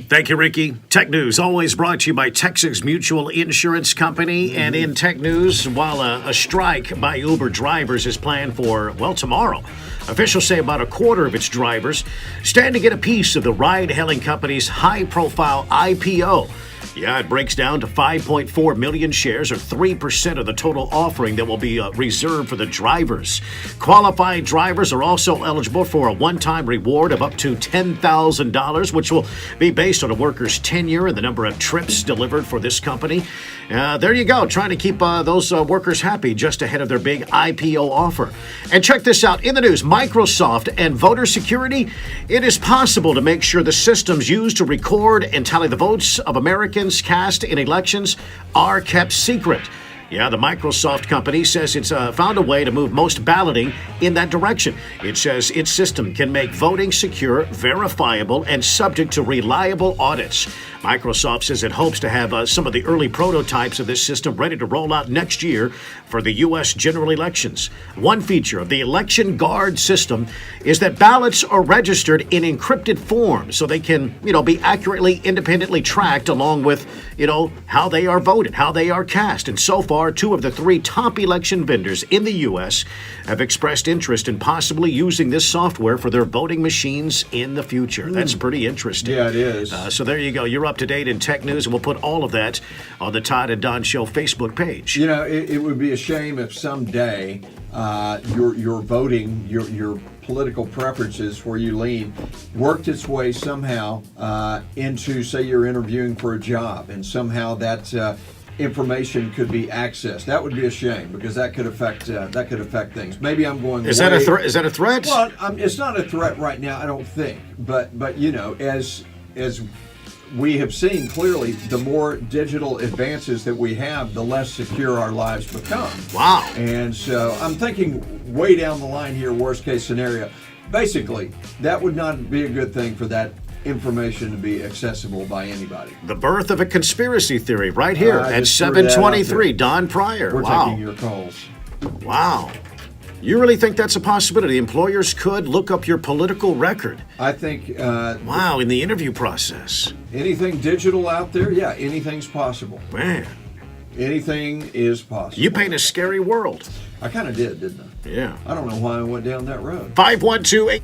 Thank you, Ricky. Tech News always brought to you by Texas Mutual Insurance Company. And in Tech News, while a strike by Uber drivers is planned for, well, tomorrow, officials say about a quarter of its drivers stand to get a piece of the ride-hailing company's high-profile IPO. Yeah, it breaks down to 5.4 million shares, or 3% of the total offering that will be reserved for the drivers. Qualified drivers are also eligible for a one-time reward of up to $10,000, which will be based on a worker's tenure and the number of trips delivered for this company. There you go, trying to keep those workers happy just ahead of their big IPO offer. And check this out, in the news, Microsoft and voter security. It is possible to make sure the systems used to record and tally the votes of Americans cast in elections are kept secret. Yeah, the Microsoft company says it's found a way to move most balloting in that direction. It says its system can make voting secure, verifiable, and subject to reliable audits. Microsoft says it hopes to have some of the early prototypes of this system ready to roll out next year for the U.S. general elections. One feature of the Election Guard system is that ballots are registered in encrypted form so they can, be accurately, independently tracked along with, how they are voted, how they are cast. And so far, 2 of the 3 top election vendors in the U.S. have expressed interest in possibly using this software for their voting machines in the future. That's pretty interesting. Yeah, it is. So there you go. You're up to date in tech news, and we'll put all of that on the Todd and Don Show Facebook page. It would be a shame if someday your voting, your political preferences, where you lean, worked its way somehow into, say, you're interviewing for a job, and somehow that information could be accessed. That would be a shame, because that could affect things. Maybe I'm going. Is that a threat? Well, it's not a threat right now, I don't think. But as we have seen clearly, the more digital advances that we have, the less secure our lives become. Wow. And so I'm thinking way down the line here, worst case scenario. Basically, that would not be a good thing for that information to be accessible by anybody. The birth of a conspiracy theory right here at 7:23. Don Pryor. We're taking your calls. Wow. You really think that's a possibility? Employers could look up your political record? I think... wow, in the interview process. Anything digital out there? Yeah, anything's possible. Man. Anything is possible. You paint a scary world. I kind of did, didn't I? Yeah. I don't know why I went down that road. 5128.